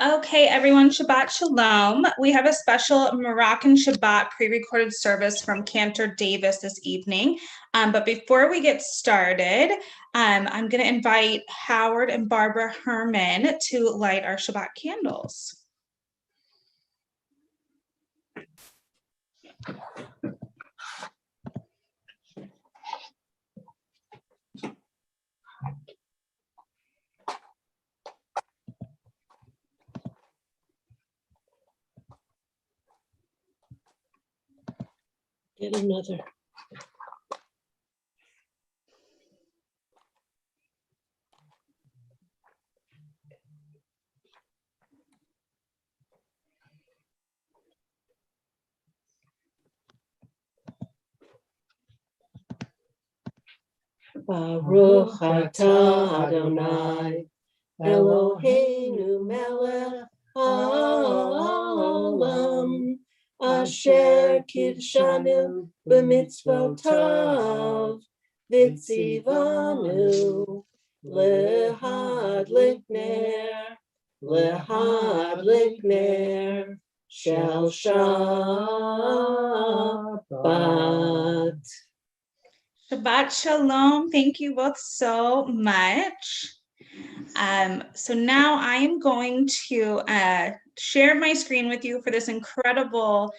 Okay, everyone, Shabbat Shalom. We have a special Moroccan Shabbat pre-recorded service from Cantor Davis this evening. But before we get started, I'm going to invite Howard and Barbara Herman to light our Shabbat candles. Get another. Baruch atah Adonai Eloheinu melech haolam asher kidshanu b'mitzvotav v'tzivanu lehadlik ner shel Shabbat. Shabbat Shalom. Thank you both so much. So now I am going to share my screen with you for this incredible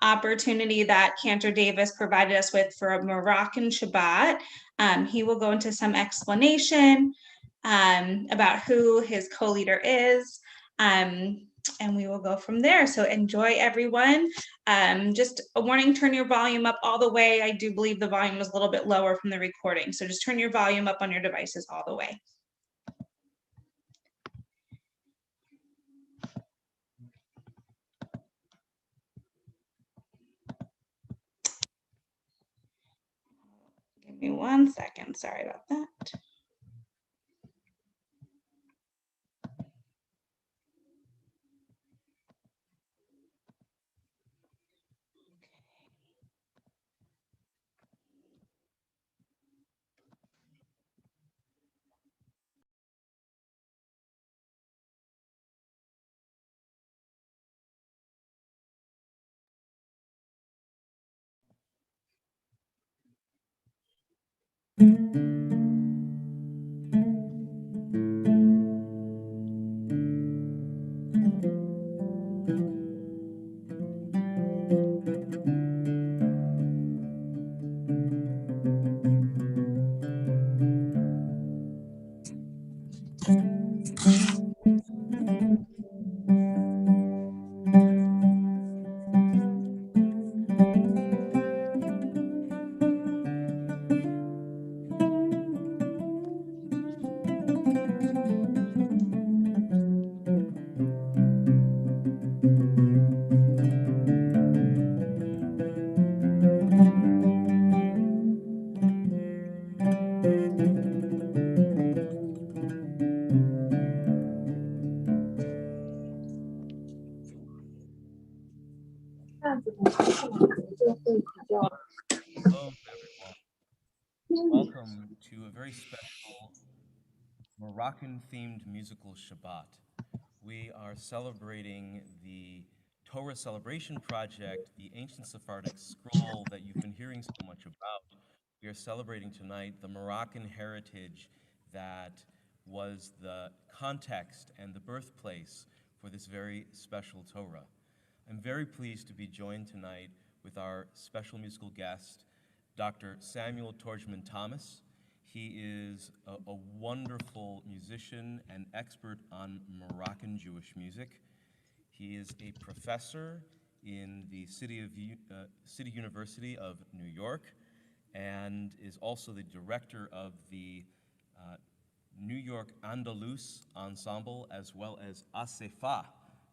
opportunity that Cantor Davis provided us with for a Moroccan Shabbat. He will go into some explanation about who his co-leader is, and we will go from there. So enjoy, everyone. Just a warning, turn your volume up all the way. I do believe the volume was a little bit lower from the recording, so just turn your volume up on your devices all the way. Give me 1 second, sorry about that. Hello, everyone. Welcome to a very special Moroccan-themed musical Shabbat. We are celebrating the Torah Celebration Project, the ancient Sephardic scroll that you've been hearing so much about. We are celebrating tonight the Moroccan heritage that was the context and the birthplace for this very special Torah. I'm very pleased to be joined tonight with our special musical guest, Dr. Samuel Torjman Thomas. He is a wonderful musician and expert on Moroccan Jewish music. He is a professor in the City University of New York and is also the director of the New York Andalus Ensemble, as well as Asefa,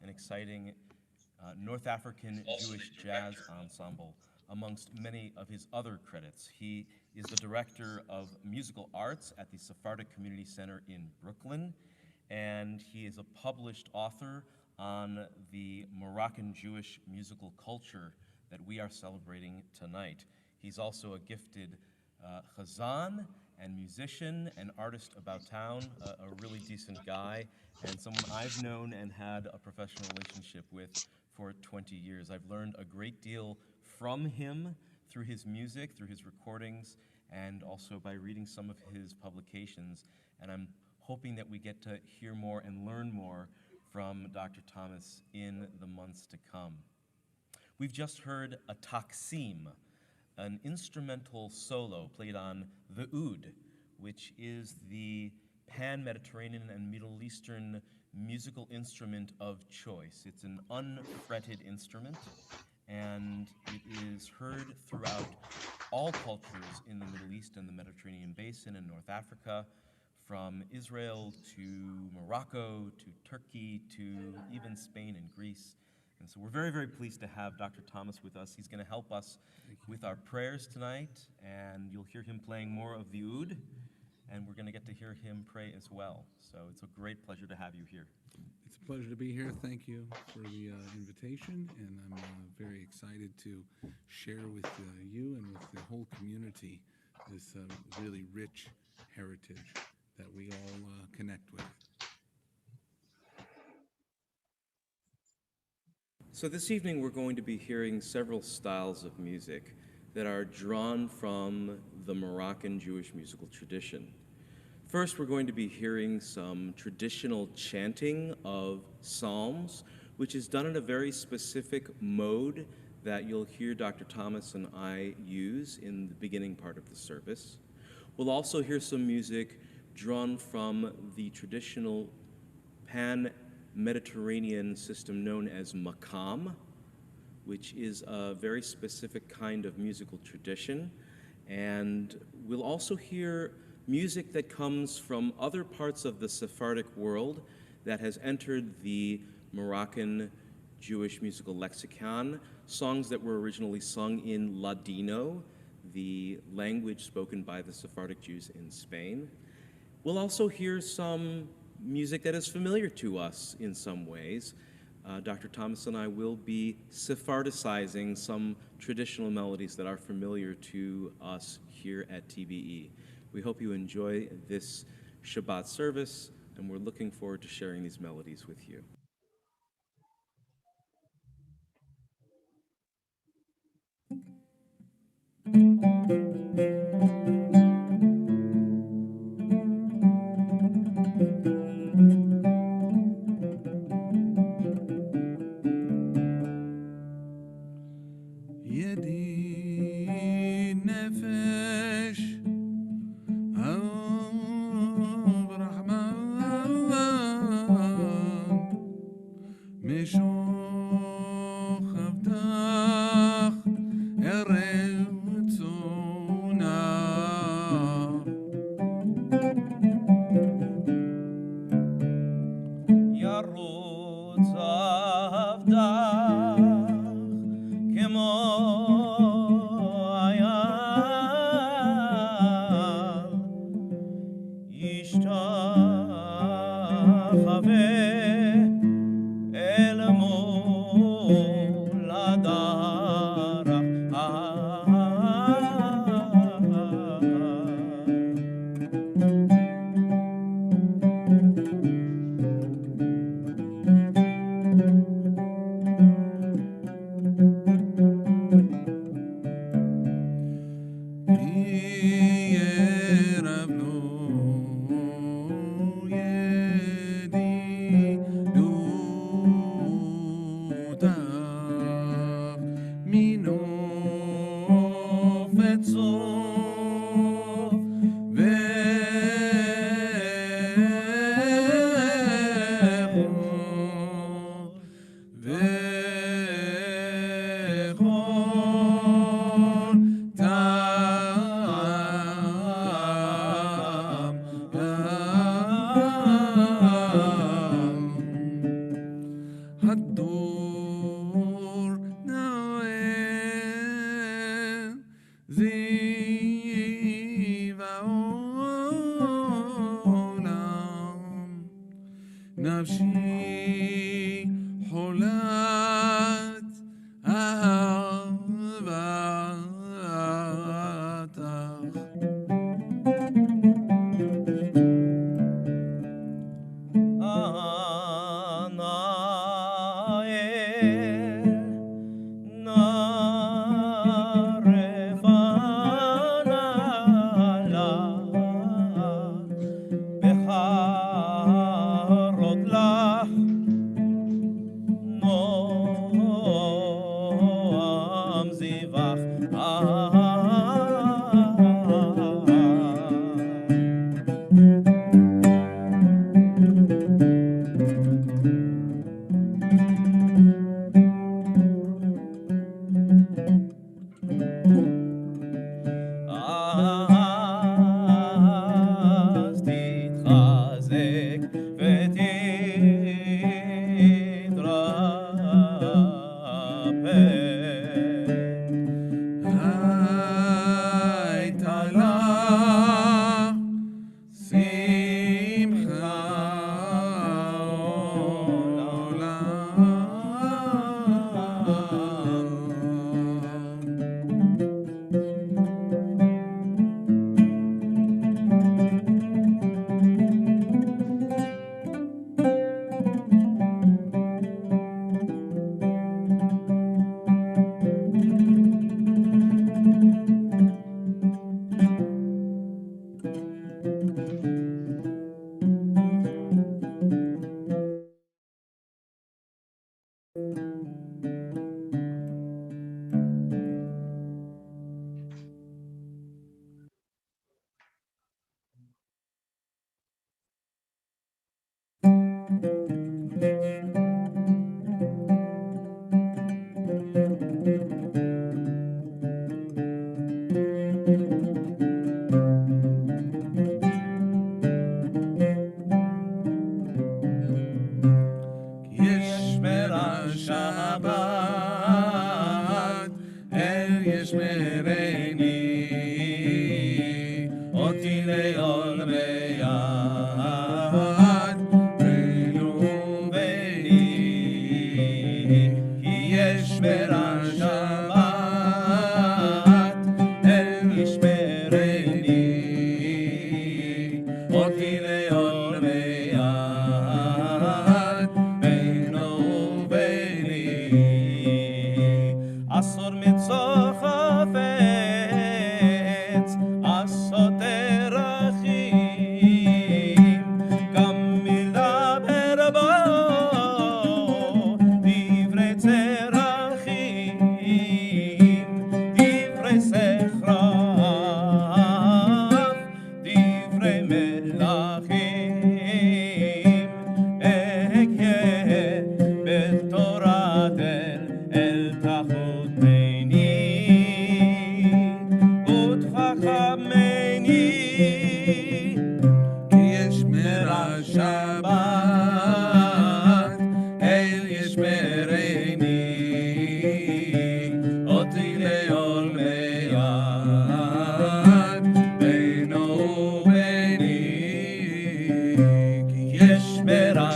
an exciting North African Jewish jazz ensemble, amongst many of his other credits. He is the director of musical arts at the Sephardic Community Center in Brooklyn, and he is a published author on the Moroccan Jewish musical culture that we are celebrating tonight. He's also a gifted chazan and musician and artist about town, a really decent guy, and someone I've known and had a professional relationship with for 20 years. I've learned a great deal from him through his music, through his recordings, and also by reading some of his publications. And I'm hoping that we get to hear more and learn more from Dr. Thomas in the months to come. We've just heard a taksim, an instrumental solo played on the oud, which is the pan-Mediterranean and Middle Eastern musical instrument of choice. It's an unfretted instrument, and it is heard throughout all cultures in the Middle East and the Mediterranean basin and North Africa, from Israel to Morocco to Turkey to even Spain and Greece. And so we're very, very pleased to have Dr. Thomas with us. He's going to help us with our prayers tonight, and you'll hear him playing more of the oud, and we're going to get to hear him pray as well. So it's a great pleasure to have you here. It's a pleasure to be here. Thank you for the invitation, and I'm very excited to share with you and with the whole community this really rich heritage that we all connect with. So this evening we're going to be hearing several styles of music that are drawn from the Moroccan Jewish musical tradition. First, we're going to be hearing some traditional chanting of psalms, which is done in a very specific mode that you'll hear Dr. Thomas and I use in the beginning part of the service. We'll also hear some music drawn from the traditional pan-Mediterranean system known as maqam, which is a very specific kind of musical tradition. And we'll also hear music that comes from other parts of the Sephardic world that has entered the Moroccan Jewish musical lexicon, songs that were originally sung in Ladino, the language spoken by the Sephardic Jews in Spain. We'll also hear some music that is familiar to us in some ways. Dr. Thomas and I will be Sephardicizing some traditional melodies that are familiar to us here at TBE. We hope you enjoy this Shabbat service, and we're looking forward to sharing these melodies with you.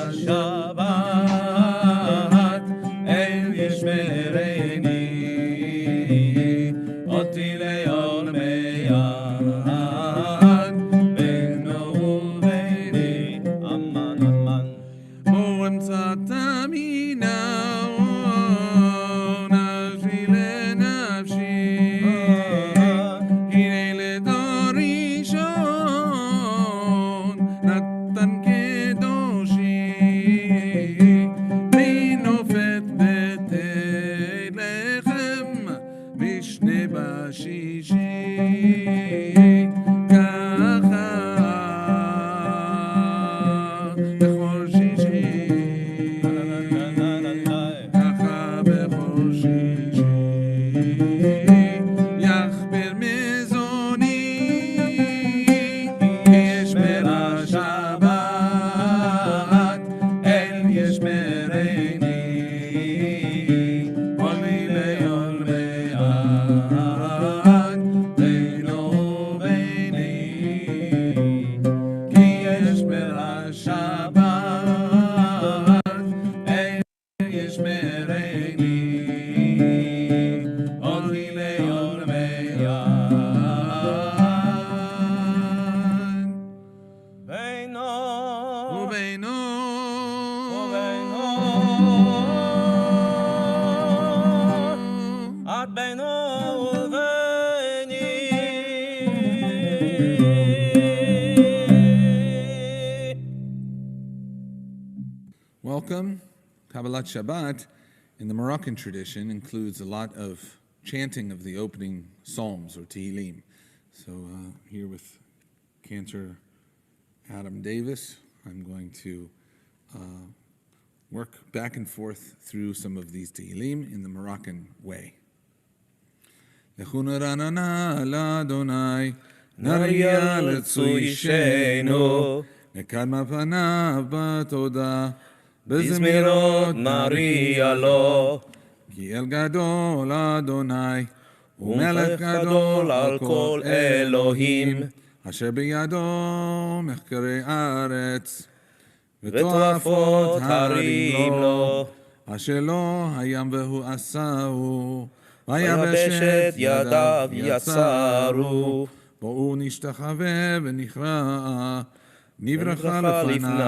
השבת, אל ישמרני, אותי לעולמי עד, בינו וביני, אמן אמן. בואו אמצאת מינה, נפשי לנפשי, הנה לדור ראשון, נתן קדושי, מנופת בית לחם, משנה בשישי, ככה בכל שישי, ככה בכל שישי, יכפר מזוני, כי ישמר השבת, אל ישמרני, עולמי לעולמי עד, בינו וביני, כי ישמר השבת, אל ישמרני, עולמי לעולמי עד. בינו ובינו עד בינו וביני. Welcome. Kabbalat Shabbat in the Moroccan tradition includes a lot of chanting of the opening psalms or Tehillim. So here with Cantor Adam Davis, I'm going to work back and forth through some of these Tehillim in the Moroccan way. Lechuna ranana l'Adonai, נריע לצוישנו, nekadma panav batoda, בזמירות נריע לו, כי אל גדול אדוני, ומלך גדול על כל אלוהים, אשר בידו מחקרי ארץ, ותועפות הרים לו, אשר לא הים והוא עשהו, ויבשת ידיו יצרו, בואו נשתחווה ונכרע, נברכה לפני לפני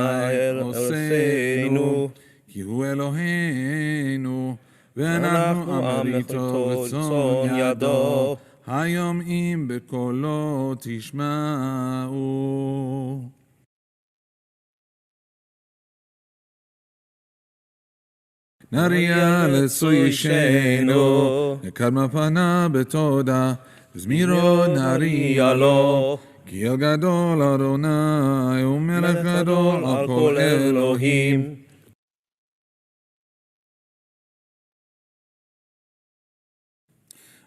ארצנו, כי הוא אלוהינו, ואנחנו ואנחנו עם אמריתו רצון רצון ידו. ידו, היום אם בקולו תשמעו. נריע לצוישנו, נקדמה פנה בתודה, זמירו נריע לו, כי אל גדול אדוני, ומלך גדול על כל אלוהים.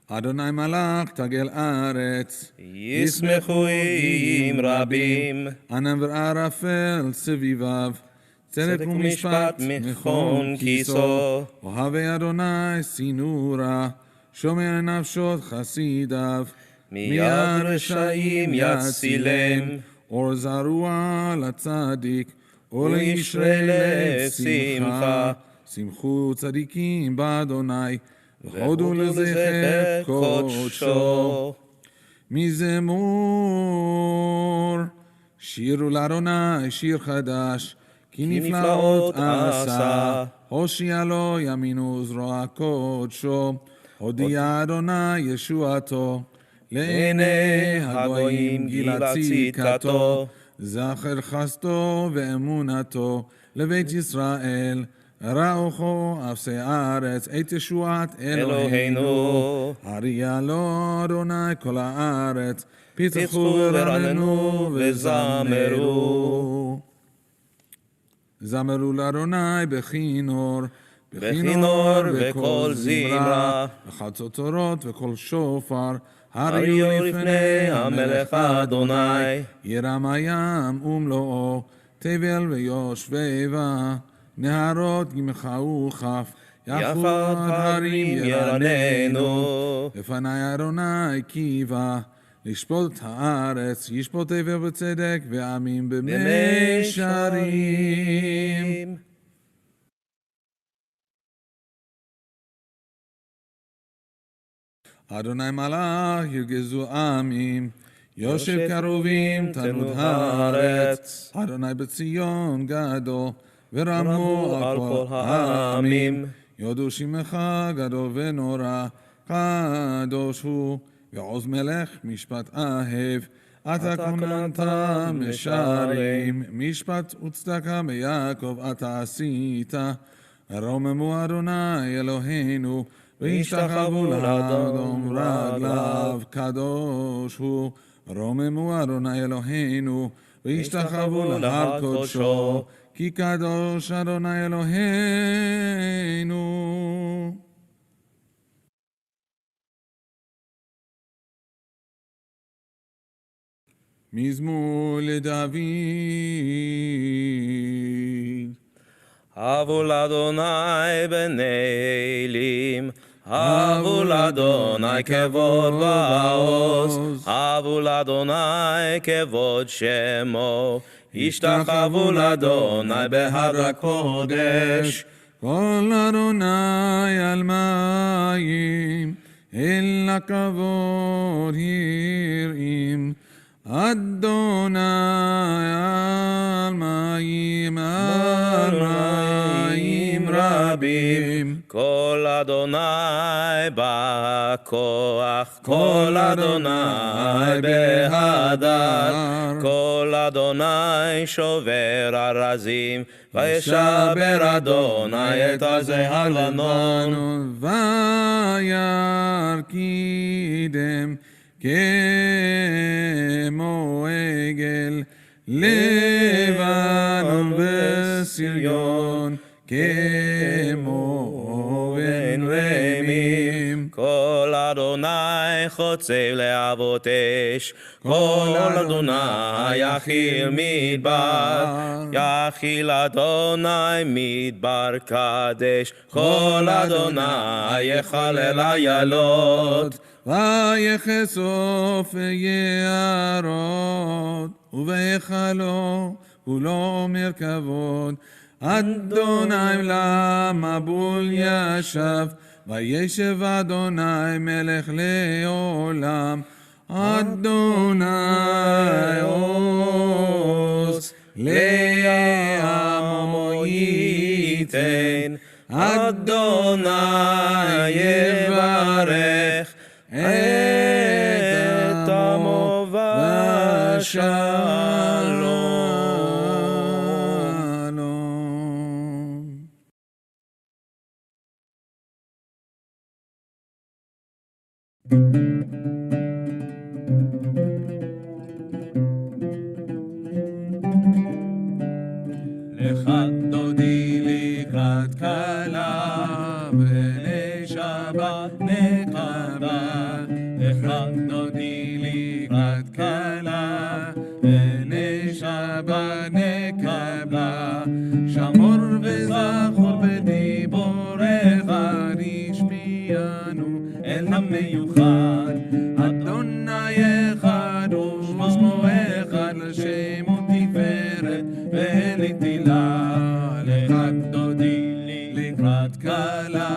אדוני מלך תגל ארץ, ישמחו עם רבים, ענן וערפל סביביו, צדק ומשפט מכון כיסו, אוהבי אדוני סינורה, שומע נפשות חסידיו, מיד רשעים יצילם, אור זרוע לצדיק, ולישרי לב שמחה. שמחו צדיקים באדוני, והודו לזכר לזכר קודשו. קודשו. מזמור, שירו לאדוני שיר חדש, כי נפלאות עשה, הושיע לו ימין וזרוע קודשו, הודיע אדוני ישועתו, לעיני הגויים גילה צדקתו, זכר חסדו ואמונתו לבית ישראל, ראוכו אפסי הארץ את ישועת אלוהינו. הריע לו אדוני כל הארץ, פיצחו ורננו וזמרו. זמרו לאדוני בכינור, בכינור וכל זמרה, בחצוצרות וכל שופר, הריעו לפני המלך אדוני. ירם הים ומלואו, תבל ויושביבה, נהרות ימחאו כף, יפת הרים ירננו. לפני אדוני קיבה, לשפוט הארץ, ישפוט עבר בצדק, ועמים במישרים. אדוני מלך ירגזו עמים, יושב קרובים תנות הארץ. אדוני בציון גדול, ורמו על כל העמים. יודו שמך גדול ונורא, קדוש הוא, ועוז מלך משפט אהב. אתה כוננת משערים, משפט וצדקה ביעקב אתה עשית. רוממו אדוני אלוהינו, וישתחוו לאדום רגליו, קדוש הוא. רוממו אדוני אלוהינו, וישתחוו להר קודשו, כי קדוש אדוני אלוהינו. מזמור לדוד. הבו לאדוני בני אלים, הבו לאדוני כבוד ועוז, הבו לאדוני כבוד שמו, השתחוו לאדוני בהר הקודש. כל אדוני על מים, אל הכבוד יראים. אדוני על מים, על מים רבים. כל אדוני בכוח, כל אדוני בהדר, כל אדוני שובר ארזים, וישבר אדוני את עזי הלבנון. וירקידם כמו עגל, לבנון וסריון, כמו בן רמים. כל אדוני חוצב להבות אש, כל אדוני יכיל מדבר, יכיל אדוני מדבר קדש, כל אדוני יחלל איילות. ויחשוף יערות, ובהיכלו כולו מרכבות. אדוני למבול ישב, וישב אדוני מלך לעולם. אדוני עוז לעמו ייתן, אדוני יברך את עמו ושלום. לך דודי לקראת כלה, ולשבת נקבה. לך דודי לקראת כלה, ולשבת נקבה. שמור וזכור בדיבורך, השפיענו אל המיוחד. אדוני אחד ושמו אחד, לשם ותפארת ולתהילה. לך דודי לקראת כלה,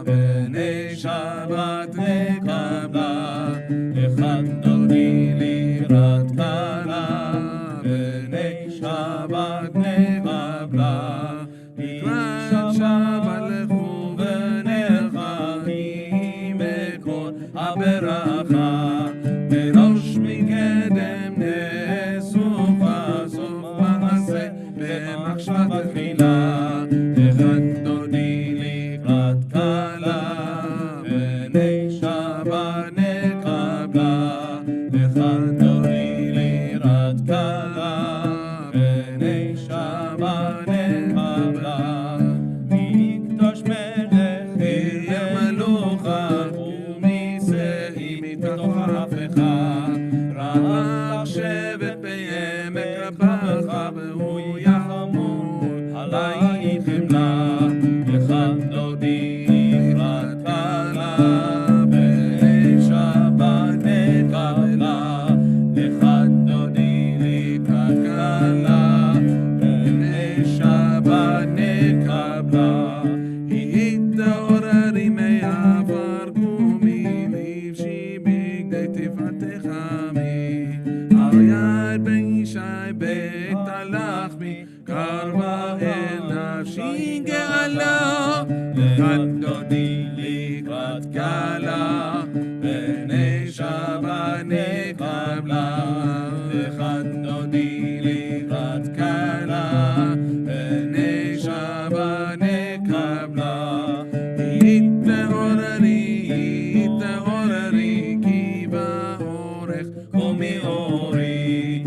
בני שבת נקבה. לך דודי לקראת כלה, בני שבת נקבה. לקראת שבת לכו ונכונים בכל הברכה. בראש מקדם נאסוף אסוף מעשה במחשבה תחילה. לך דודי לקראת כלה, בני שבת נקבה. לך דודי לקראת כלה, בני שבת נקבה. מקדוש מלך יהיה מלוכה, ומיסי מתוך ההפכה. רב שבט בעמק רבך, והוא יחמור עלי חמלה. לך דודי לקראת כלה, בני שבת נקבה. נפשי גאלה, לך דודי לקראת קלה, פני שבת נקבלה, לך דודי לקראת קלה, פני שבת נקבלה. התעוררי כי באורך קומי אורי,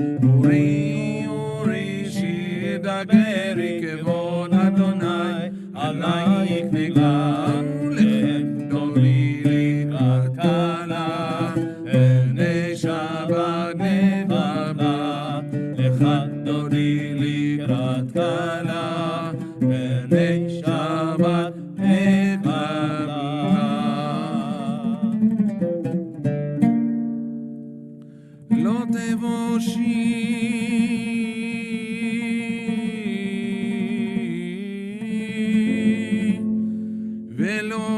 אורי שידברי כבוד אדוני עלייך נגלה, לחדולי לקראת קלה, פני שבת נקבלה, לחדולי לקראת קלה, פני שבת נקבלה. לא תבושי ולא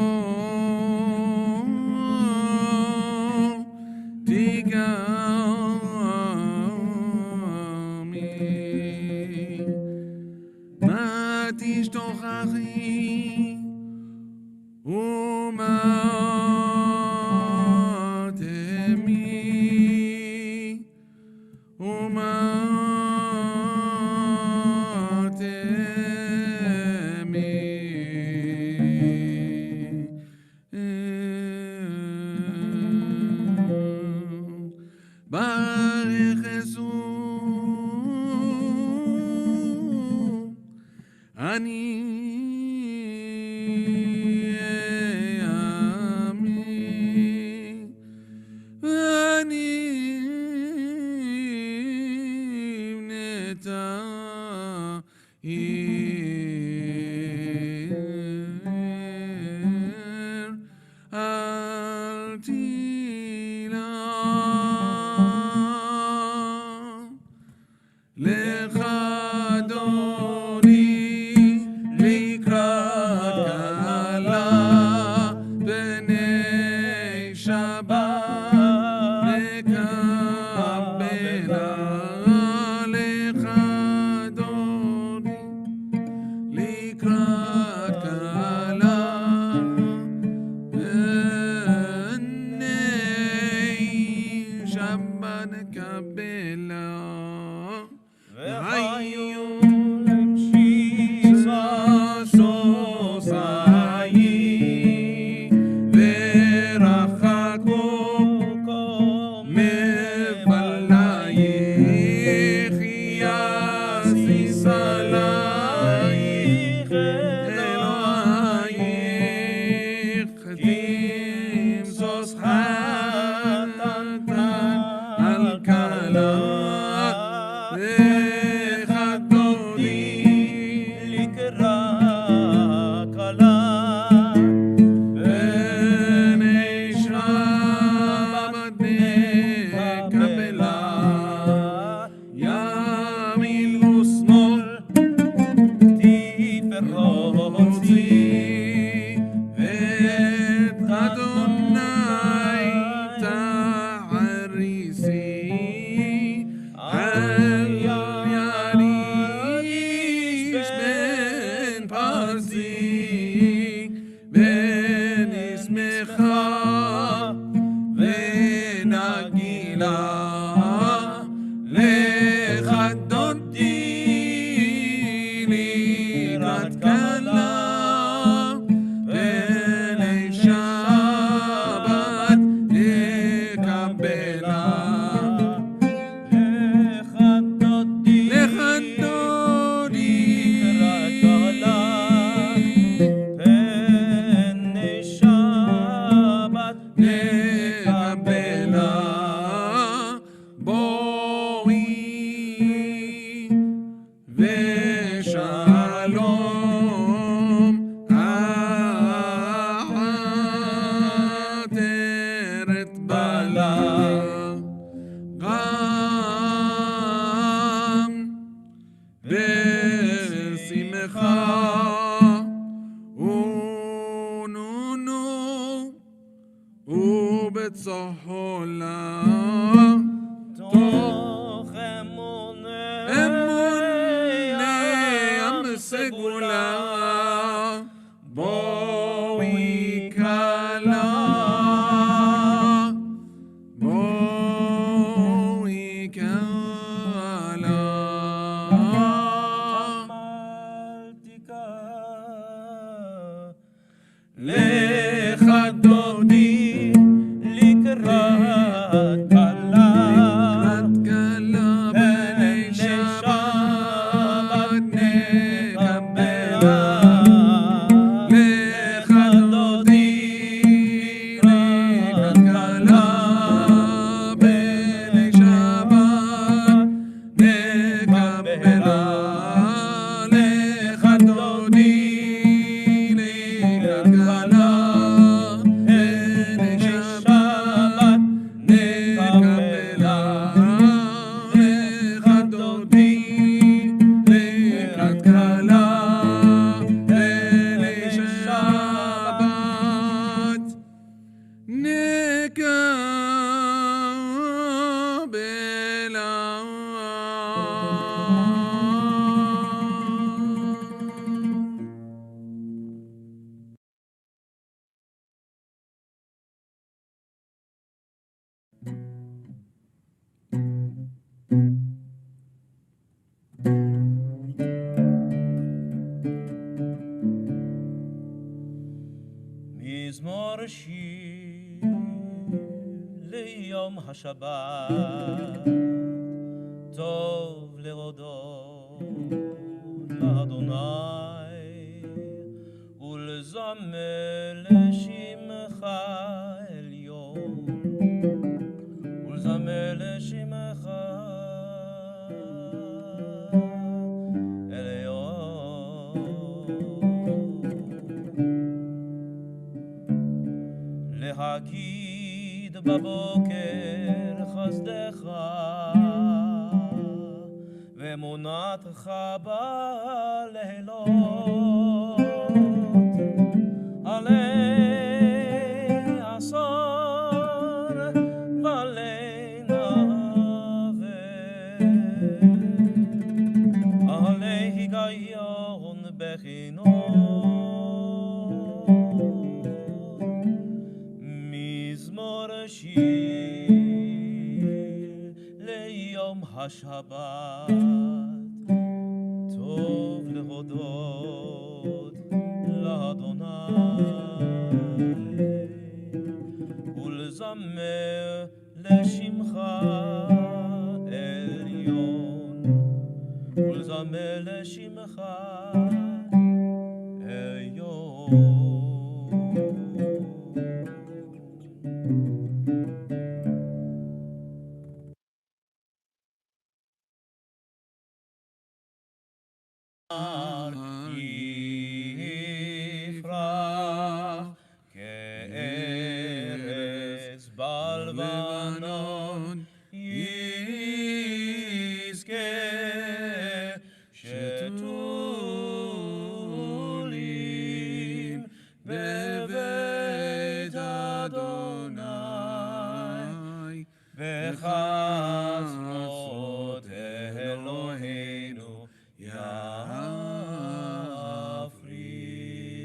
תיגמי, מה תשתוכחי ומה תמי, ומה תמי. ברך אסור אני עמי, ואני בנתה עיר, אל תילה. לך אדוני לקראת קלה, פני שבת נקבלה. לך אדוני לקראת קלה, פני שבת נקבלה. והיו ששושי ורחקו מבלייך, יסיס עלייך אלוהייך, תמסוס חתנתן על כלה. ובצהולה תוך אמוני עם סגולה בואי כלה, בואי כלה. לך דודי לקראת כלה, כלה בני שבת נקבלה. לך דודי לקראת כלה בני שבת נקבלה. לך דודי לקראת כלה בני שבת נקבלה. לך דודי לקראת כלה בני שבת נקבלה. מזמור שיר ליום השבת, טוב להודות לאדוני ולזמר לשמך עליון, ולזמר לשמך להגיד בבוקר חסדך ואמונתך בלילות, עלי עשור ועלי נווה, עלי היגיון בחינוך. מזמור שיר ליום השבת, טוב להודות לאדוני ולזמר לשמך עליון, ולזמר לשמך עליון. יפרח כארז בלבנון, יזכה שתולים בבית אדוני, בחצרות אלוהינו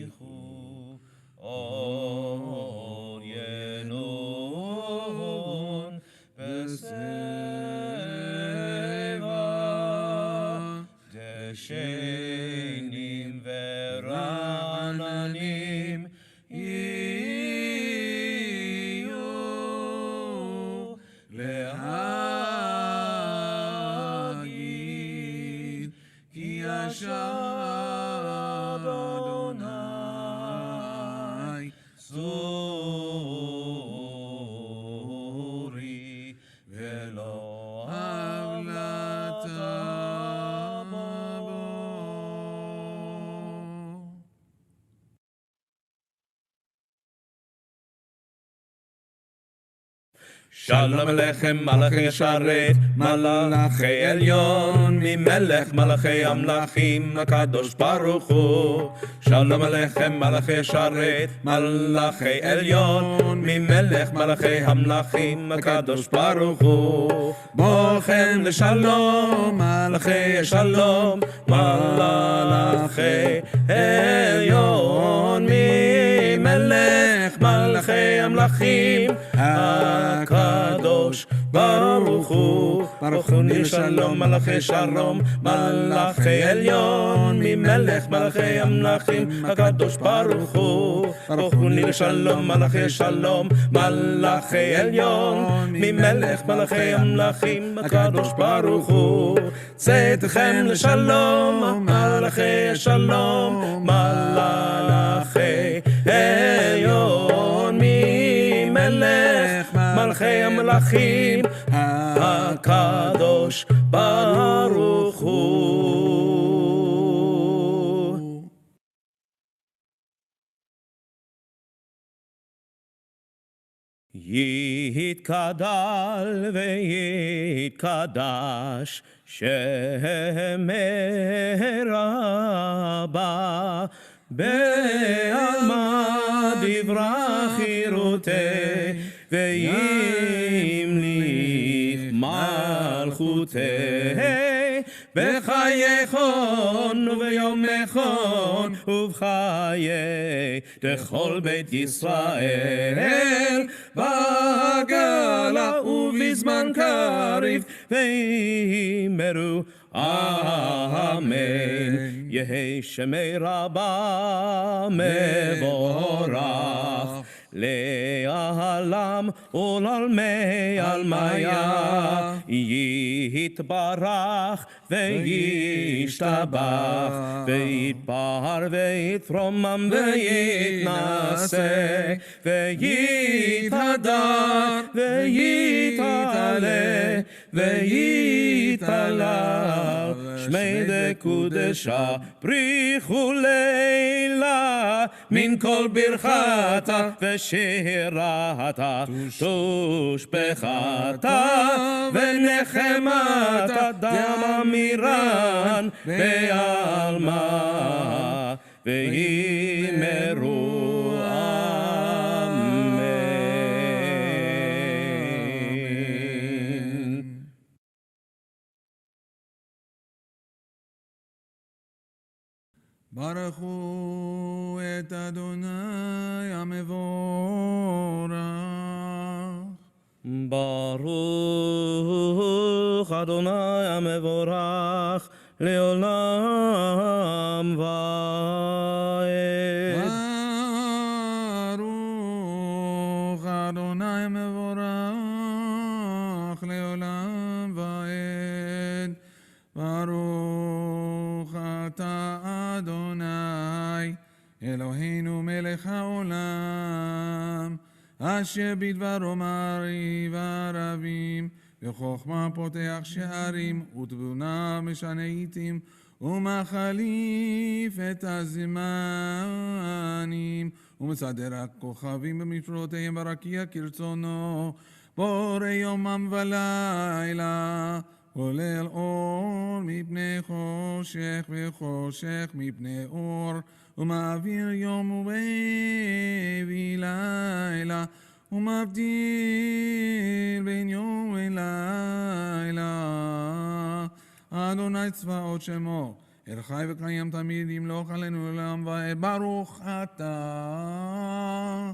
יפריחו אור ינון ושבע, דשנים ורעננים יהיו להר שלום עליכם מלאכי שרת, מלאכי עליון, ממלך מלאכי המלכים, הקדוש ברוך הוא. שלום עליכם מלאכי שרת, מלאכי עליון, ממלך מלאכי המלכים, הקדוש ברוך הוא. בואכם לשלום, מלאכי שלום, מלאכי עליון, ממלך מלאכי המלכים, הקדוש ברוך הוא. ברוך הוא ניר שלום מלאכי שלום, מלאכי עליון, ממלך מלאכי המלכים, הקדוש ברוך הוא. ברוך הוא ניר שלום מלאכי שלום, מלאכי עליון, ממלך מלאכי המלכים, הקדוש ברוך הוא. צאתכם לשלום, מלאכי שלום, מלאכי עליון, ממלך מלכי המלכים, הקדוש ברוך הוא. יתגדל ויתקדש שם רבה, בעלמא דברה חירותי, וימליך מלכותי. בחייכון וביומכון ובחיי דכל בית ישראל, בגלה ובזמן קריב, ואמרו אמן. יהי שמי רבה מבורך, לעלם ולעלמי עלמיה. יתברך וישתבח, ויתפאר ויתרומם ויתנשא, ויתהדר ויתעלה ויתעלה. שמי דקודשה בריחו לילה, מן כל ברכתה ושירתה, תושבחתה ונחמתה, דם אמירן בעלמא, ויאמרו אמן. ברכו את אדוני המבורך. ברוך אדוני המבורך לעולם ועד. ברוך אדוני המבורך לעולם ועד. ברוך אתה אדוני אלוהינו מלך העולם, אשר בדברו מעריב ערבים, וחוכמה פותח שערים, ותבונה משנה עיתים, ומחליף את הזמנים, ומסדר הכוכבים במשרותיהם ברקיע כרצונו, בורא יומם ולילה, כולל אור מפני חושך וחושך מפני אור, ומעביר יום ובהביא לילה, ומבדיל בין יום ולילה. אדוני צבאות שמו, אל חי וקיים תמיד, ימלוך עלינו לעולם ועד. ברוך אתה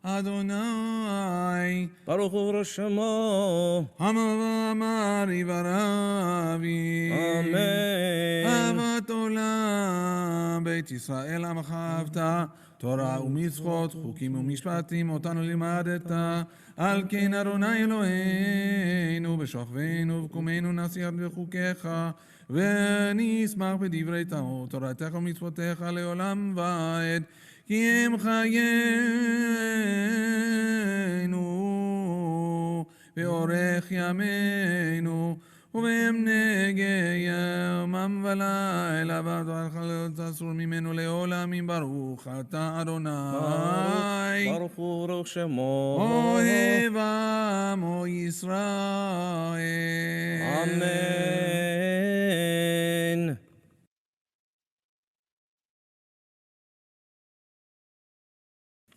אדוני, ברוך הוא ראש שמו, המעריב הרבי, אמן. אהבת עולם, בית ישראל עמך אהבת, תורה ומצוות, חוקים ומשפטים, אותנו לימדת. על כן אדוני אלוהינו, בשוכבנו ובקומנו נשיח בחוקיך, ונשמח בדברי תורתך ומצוותיך לעולם ועד. כי הם חיינו ואורך ימינו, ובהם נגי יומם ולילה, ועל חללות אסור ממנו לעולמים. ברוך אתה אדוני, ברוך הוא ברוך שמו. אוהב עמו ישראל. אמן.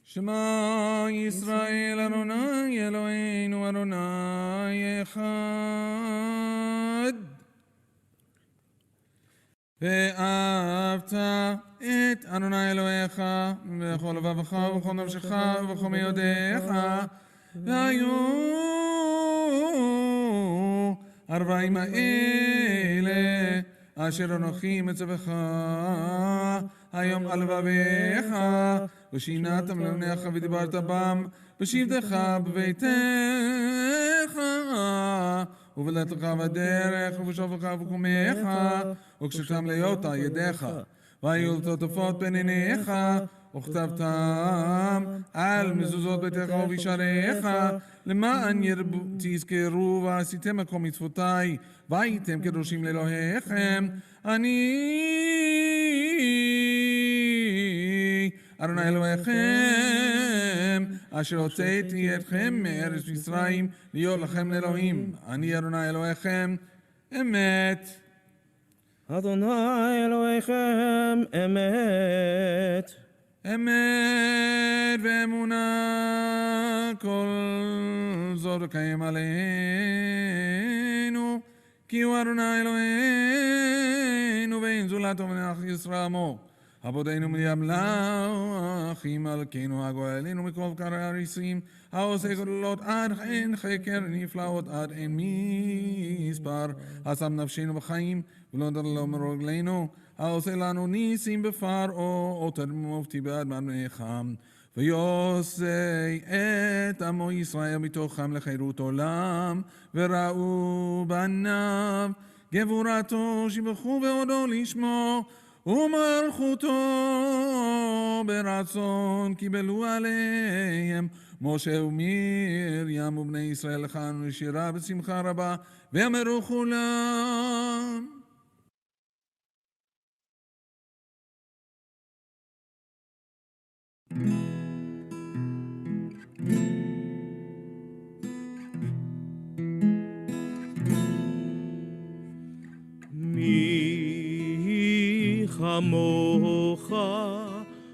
שמע ישראל אדוני אלוהינו אדוני אחד. ואהבת את אדוני אלוהיך בכל לבבך ובכל נפשך ובכל מאודיך. והיו 40 האלה אשר אנוכי מצווך היום על לבביך, ושינתם לבניך ודיברת בם בשבתך בביתך ובלכתך בדרך ובשופך ובקומך, וקשרתם להיות על ידיך, והיו לטוטפות בין עיניך, וכתבתם על מזוזות ביתך ובשעריך, למען תזכרו ועשיתם כל מצוותיי, והייתם קדושים לאלוהיכם. אני אדוני אלוהיכם, אשר הוצאתי אתכם מארץ מצרים להיות לכם לאלוהים. אני אדוני אלוהיכם, אמת. אדוני אלוהיכם אמת. אמת ואמונה, כל זאת לקיים עלינו, כי הוא אדוני אלוהינו ואין זולתו מלך ישראל עמו. עבודנו מימלכים מלכנו הגואלנו מכל קרי הריסים, העושה גדולות עד אין חקר, נפלאות עד אין מספר, השם נפשנו בחיים ולא דלו מרגלינו, העושה לנו ניסים בפרעה, אותנו מופתי בעד בניך, ויעשה את עמו ישראל מתוכם לחירות עולם, וראו בניו גבורתו, שבחו והודו לשמו ומלכותו ברצון, קיבלו עליהם משה ומרים ובני ישראל לכאן לשירה בשמחה רבה, ואמרו כולם. מי כמוך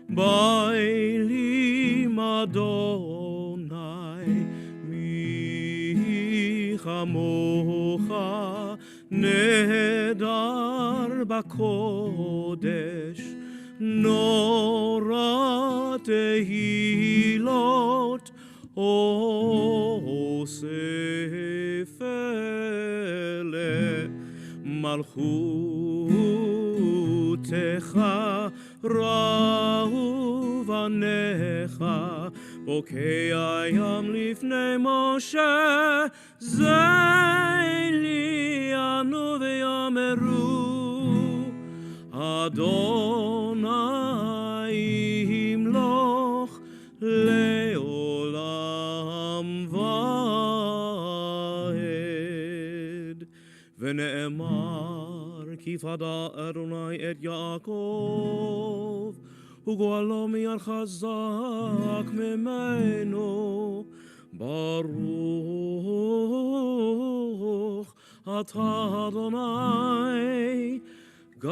באלים אדוני, מי כמוך נהדר בקודש, נורא תהילות עושה פלא, מלכותך ראו בניך, בוקע ים לפני משה, זילי אנו ויאמרו, אדוני ימלוך לעולם ועד. ונאמר, כי פדה אדוני את יעקב, וגואלו מיד חזק ממנו. ברוך אתה אדוני גאל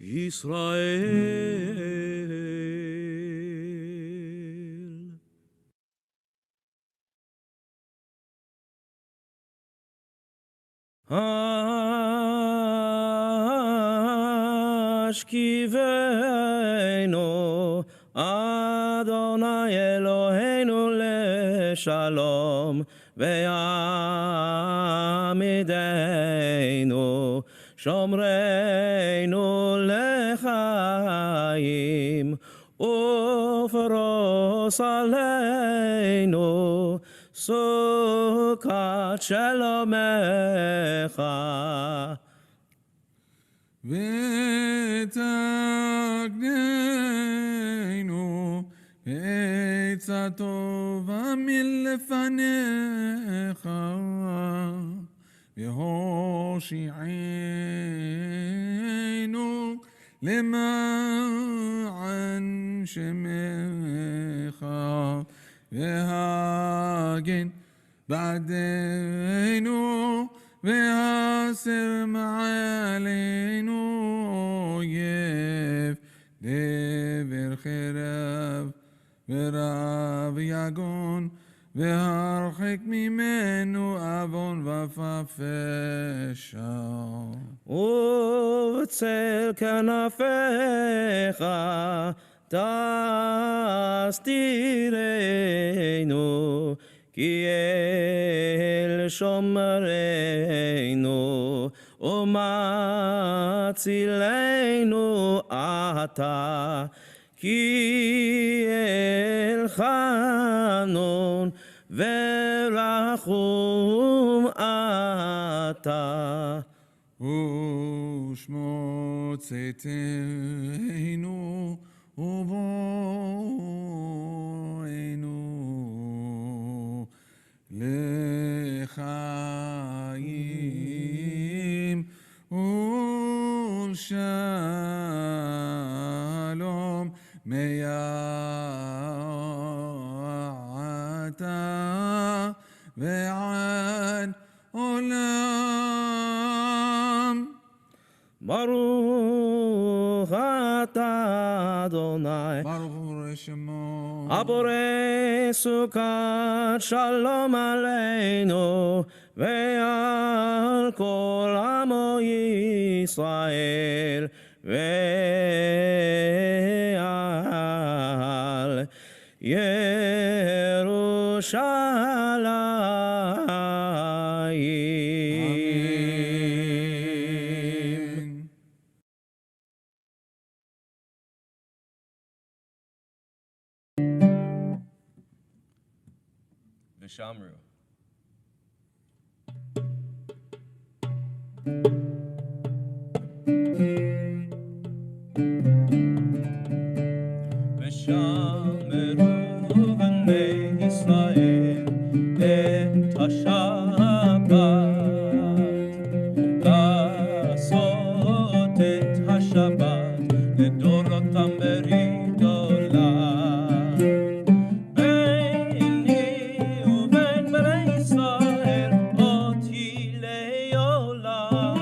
ישראל. השכיבנו אדוני אלוהינו לשלום, ויעמידנו שומרנו לחיים, ופרוס עלינו סוכת שלומך. ותגננו ואת עצה טובה מלפניך, והושיענו למען שמך, והגן בעדנו, והסר מעלינו אויב, דבר חרב ורב יגון, והרחק ממנו עוון ופשע. ובצל כנפיך תסתירנו, כי אל שומרנו ומצילנו אתה, כי אל חנון ורחום אתה. ושמוצתנו ובואנו לחיים ולשלום מעתה ועד עולם. ברוך אתה אדוני, ברוך הוא שמו, הבורא סוכת שלום עלינו ועל כל עמו ישראל ועל ירושלים. Vishamru. ושמרו בני ישראל את השבת, לעשות את השבת לדורותם ברית עולם. ביני ובין בני ישראל אותי לעולם,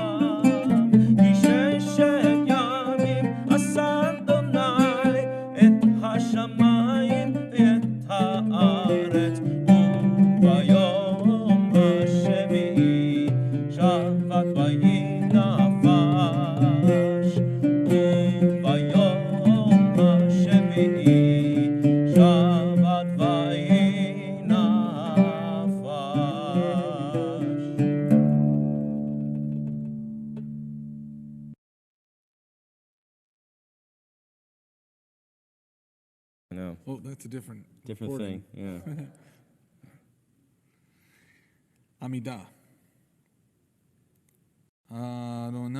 כי ששת ימים עשה אדוני את השמיים ואת הארץ, וביום השביעי שבת וינפש, וביום השביעי שבת וינפש. I know. Oh, that's a different Different recording. thing, yeah. עמידה. אדוני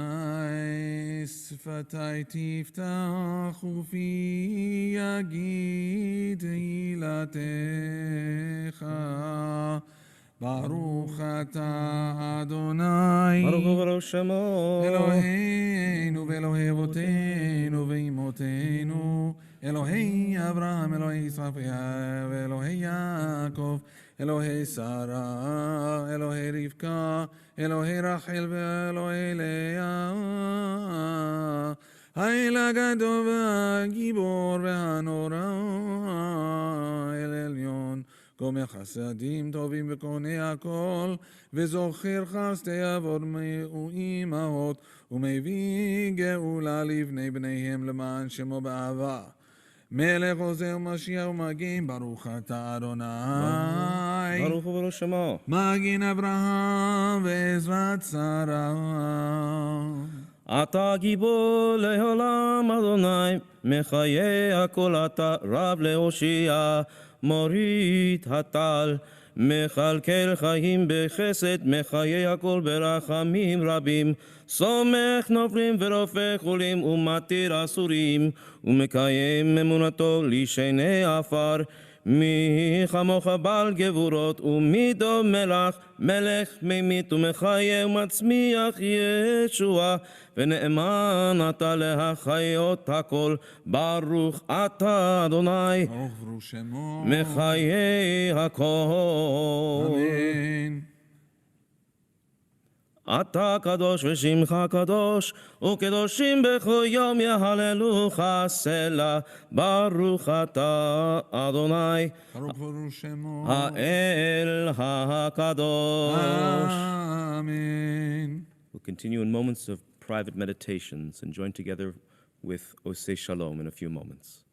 שפתי תפתח ופי יגיד תהילתך. ברוך אתה אדוני ברוך הוא ברוך שמו, אלוהינו ואלוהי אבותינו ואמותינו, אלוהי אברהם, אלוהי יצחק ואלוהי יעקב, אלוהי שרה, אלוהי רבקה, אלוהי רחל ואלוהי לאה, האל הגדול והגיבור והנורא, אל עליון, גומר חסדים טובים וקונה הכל, וזוכר חסדי אבות ואימהות, ומביא גאולה לבני בניהם למען שמו באהבה. מלך עוזר ומשיח ומגן, ברוך אתה אדוני ברוך הוא ברוך שמו. מגן אברהם ועזרת שרה. אתה גיבור לעולם אדוני, מחיי הכל אתה רב להושיע, מוריד הטל, מכלכל חיים בחסד, מחיי הכל ברחמים רבים, סומך נופלים ורופא חולים ומתיר אסורים, ומקיים אמונתו לשני עפר, מי כמוך בעל גבורות ומי דומה לך, מלך ממית ומחיה ומצמיח ישועה, ונאמן אתה להחיות הכל, ברוך אתה אדוני, ברוך ברוך שמו. מחיי הכל. אמן. אתה קדוש ושמך קדוש, וקדושים בכל יום יהללוך סלה, ברוך אתה אדוני, ברוך ברוך שמו. האל הקדוש. Amen. We'll continue in moments of private meditations and join together with Oseh Shalom in a few moments.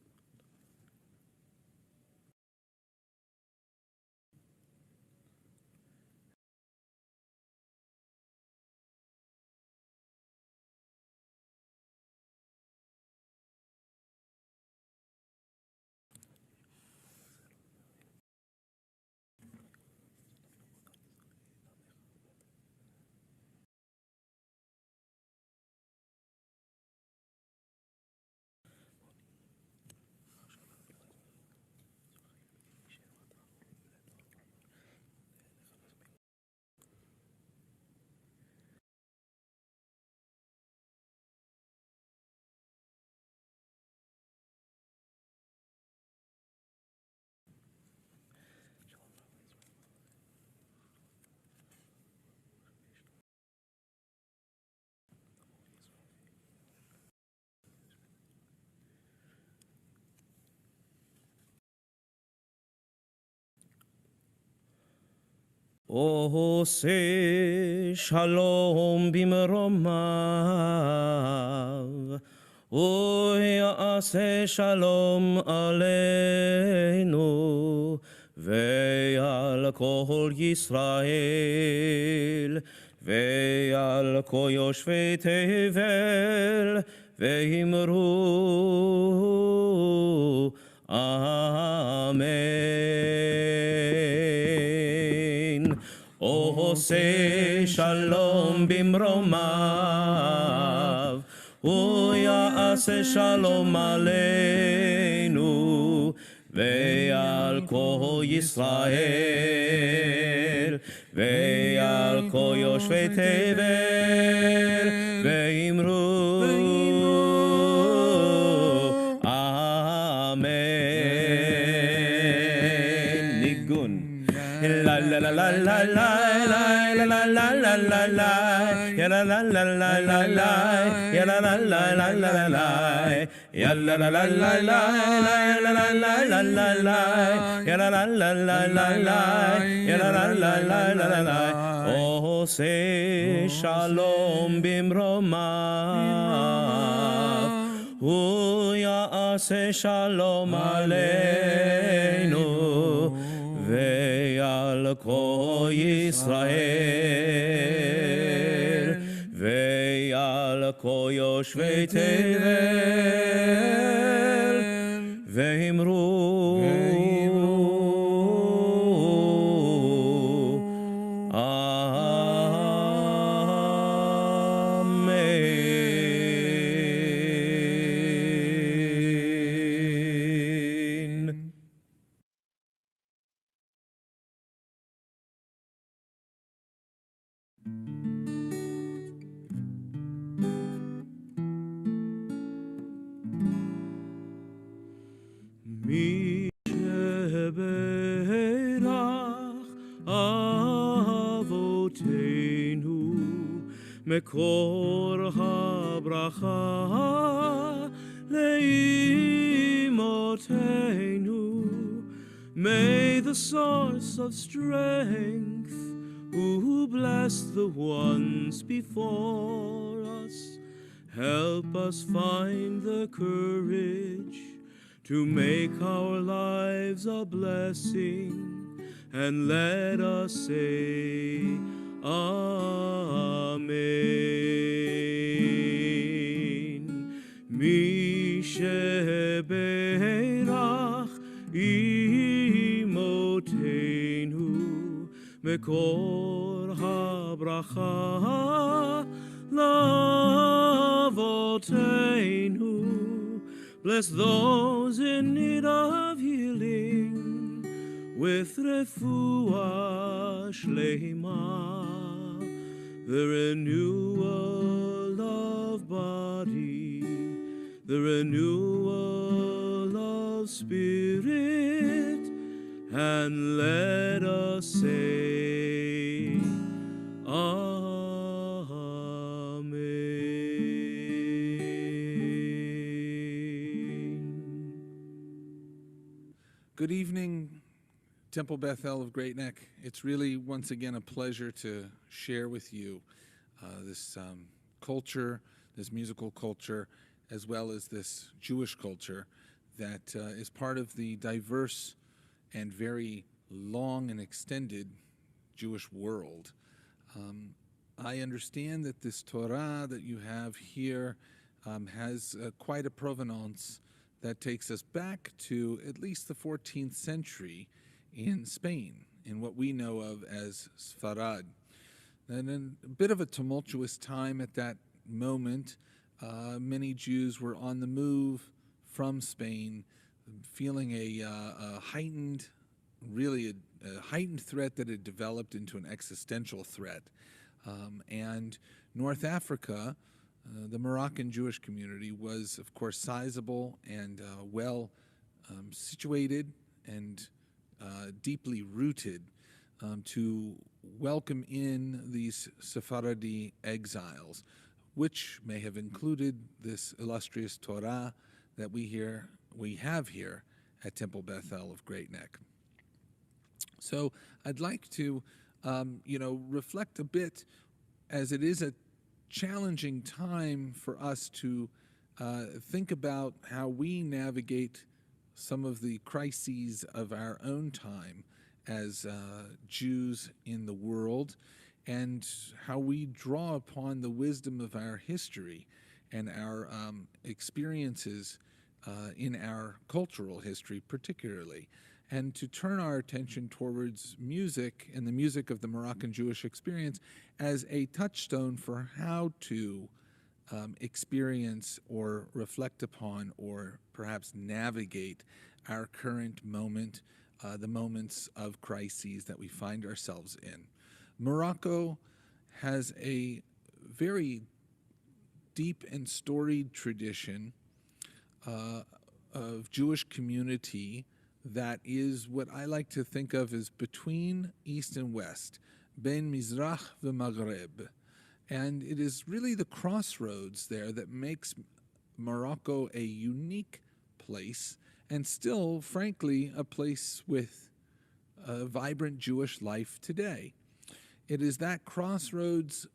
עושה שלום במרומיו, ויעשה שלום עלינו, ועל כל ישראל, ועל כל יושבי תבל, ואמרו אמן. עושה שלום במרומיו, הוא יעשה שלום עלינו, ועל כל ישראל, ועל כל יושבי תבל, ואמרו אמן. ניגון. La la la la la la la la la la la la la ya la la la la la la ya la la la la la la la ya la la la la la la la la la la la ya la la la la la la ya la la la la la la la עושה שלום במרומיו, הוא יעשה שלום עלינו, ועל כל ישראל, ועל כל יושבי תבל, ואמרו אמן. מי שברך אבותינו, מקור הברכה לאמותינו. May the source of strength, who blessed the ones before us, help us find the courage to make our lives a blessing, and let us say Amen. Mi sheberach imotenu mekor habracha lavotenu. Bless those in need of healing, with refuah shleima, the renewal of body, the renewal of spirit, and let us say, Amen. Good evening, Temple Beth-El of Great Neck. It's really, once again, a pleasure to share with you this culture, this musical culture, as well as this Jewish culture that is part of the diverse and very long and extended Jewish world. I understand that this Torah that you have here has quite a provenance that takes us back to at least the 14th century in Spain, in what we know of as Sfarad. And in a bit of a tumultuous time at that moment, many Jews were on the move from Spain, feeling a heightened, really a heightened threat that had developed into an existential threat. And North Africa, the Moroccan Jewish community, was, of course, sizable and well situated and deeply rooted to welcome in these Sephardi exiles, which may have included this illustrious Torah that we have here at Temple Beth-El of Great Neck. So I'd like to, reflect a bit, as it is a challenging time for us to think about how we navigate some of the crises of our own time as Jews in the world, and how we draw upon the wisdom of our history and our experiences in our cultural history particularly, and to turn our attention towards music and the music of the Moroccan Jewish experience as a touchstone for how to experience or reflect upon or perhaps navigate our current moment, the moments of crises that we find ourselves in. Morocco has a very deep and storied tradition of Jewish community that is what I like to think of as between East and West, Ben Mizrach v'Maghreb. And it is really the crossroads there that makes Morocco a unique place, and still, frankly, a place with a vibrant Jewish life today. It is that crossroads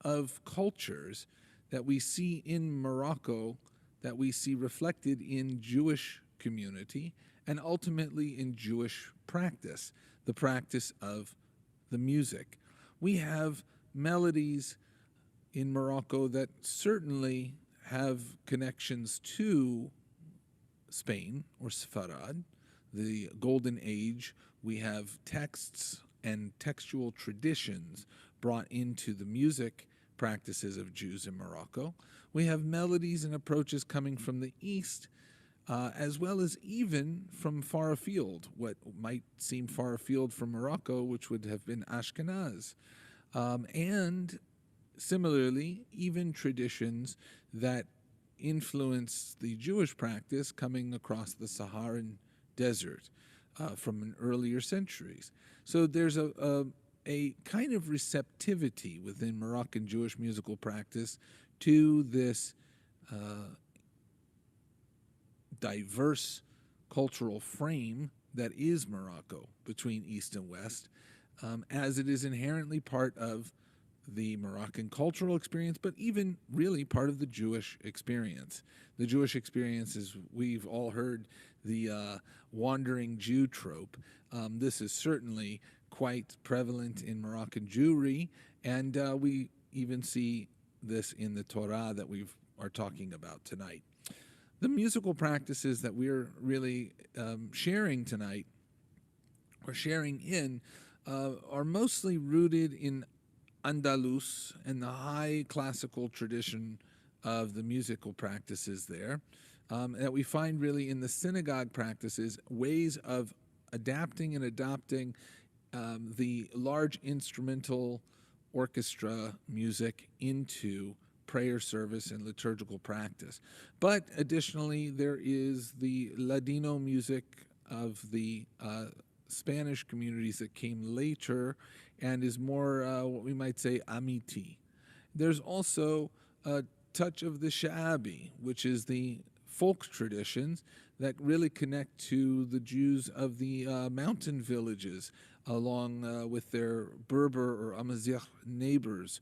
of cultures that we see in Morocco, that we see reflected in Jewish community, and ultimately in Jewish practice, the practice of the music. We have melodies in Morocco that certainly have connections to Spain or Sfarad, the Golden Age. We have texts and textual traditions brought into the music practices of Jews in Morocco. We have melodies and approaches coming from the East, as well as even from far afield, what might seem far afield from Morocco, which would have been Ashkenaz. And similarly, even traditions that influence the Jewish practice coming across the Saharan desert from earlier centuries. So there's a kind of receptivity within Moroccan Jewish musical practice to this diverse cultural frame that is Morocco between East and West, as it is inherently part of the Moroccan cultural experience, but even really part of the Jewish experience. The Jewish experience is, we've all heard the wandering Jew trope. This is certainly quite prevalent in Moroccan Jewry, and we even see this in the Torah that we are talking about tonight. The musical practices that we're really sharing tonight, or sharing in, are mostly rooted in Andalus and the high classical tradition of the musical practices there, that we find really in the synagogue practices, ways of adapting and adopting the large instrumental orchestra music into prayer service and liturgical practice. But additionally, there is the Ladino music of the Spanish communities that came later and is more what we might say amiti. There's also a touch of the sha'abi, which is the folk traditions that really connect to the Jews of the mountain villages, along with their Berber or Amazigh neighbors,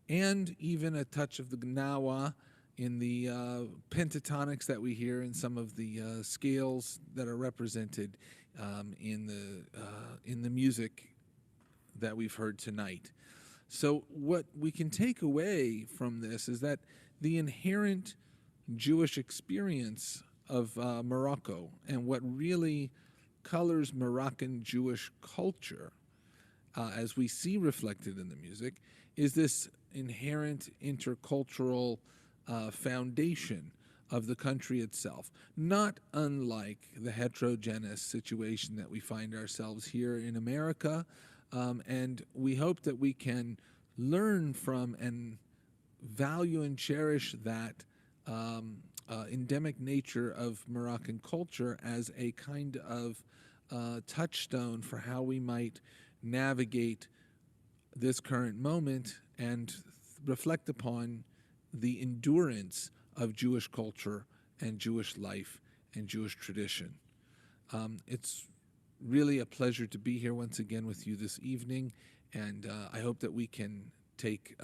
and even a touch of the Gnawa in the pentatonics that we hear in some of the scales that are represented in the music that we've heard tonight. So what we can take away from this is that the inherent Jewish experience of Morocco and what really colors Moroccan Jewish culture, as we see reflected in the music, is this inherent intercultural foundation of the country itself, not unlike the heterogeneous situation that we find ourselves here in America. And we hope that we can learn from and value and cherish that endemic nature of Moroccan culture as a kind of touchstone for how we might navigate this current moment and reflect upon the endurance of Jewish culture and Jewish life and Jewish tradition. It's really a pleasure to be here once again with you this evening, and I hope that we can take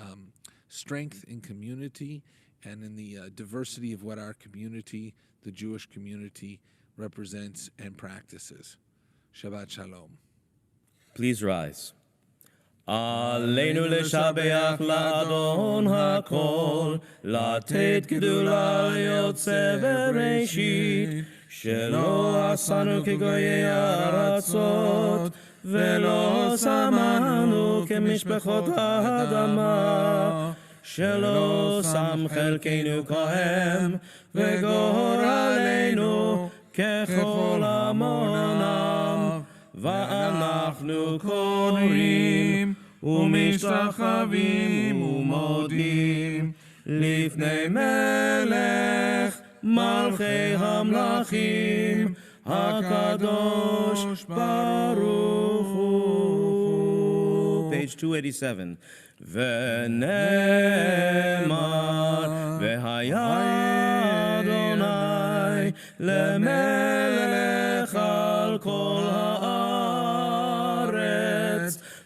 strength in community and in the diversity of what our community, the Jewish community, represents and practices. Shabbat Shalom. Please rise. עלינו לשבח לאדון הכל, לתת גדולה ליוצא בראשית, שלא עשנו כגויי הארצות, ולא שמנו כמשפחות האדמה, שלא שם חלקנו כהם, וגורלנו ככל עמונם, ואנחנו קוראים ומשתחווים ומודים לפני מלך מלכי המלכים הקדוש ברוך הוא. Page 287. ונאמר והיה אדוני למלך על כל הארץ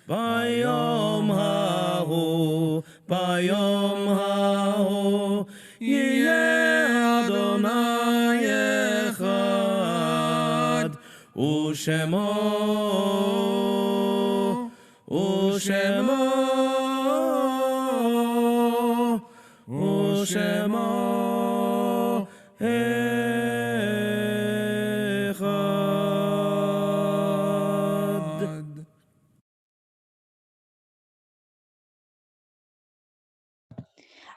ביום ההוא, ביום ההוא יהיה אדוני אחד ושמו ושמו ושמו אחד.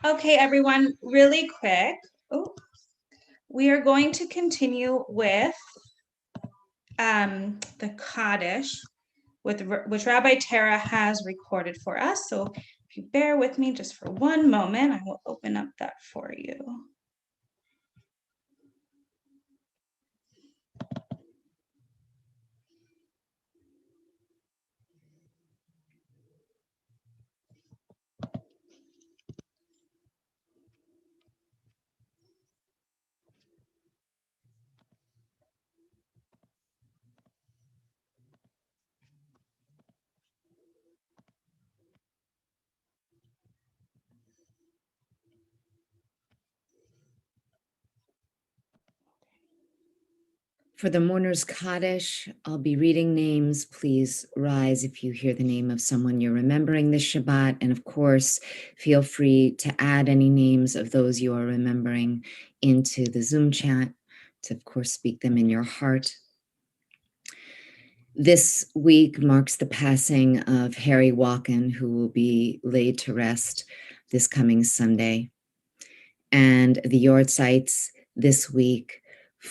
Okay, everyone, really quick. We are going to continue with the Kaddish, which Rabbi Tara has recorded for us. So if you bear with me just for one moment, I will open up that for you. For the mourner's Kaddish, I'll be reading names. Please rise if you hear the name of someone you're remembering this Shabbat. And of course, feel free to add any names of those you are remembering into the Zoom chat, to of course speak them in your heart. This week marks the passing of Harry Walken, who will be laid to rest this coming Sunday. And the yard sites this week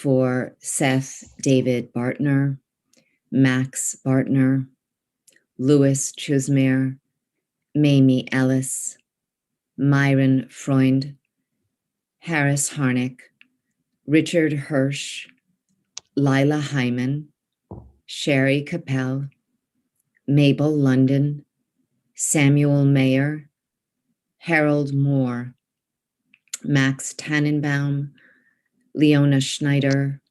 for Seth David Bartner, Max Bartner, Louis Chusmere, Mamie Ellis, Myron Freund, Harris Harnick, Richard Hirsch, Lila Hyman, Sherry Capel, Mabel London, Samuel Mayer, Harold Moore, Max Tannenbaum, Leona Schneider,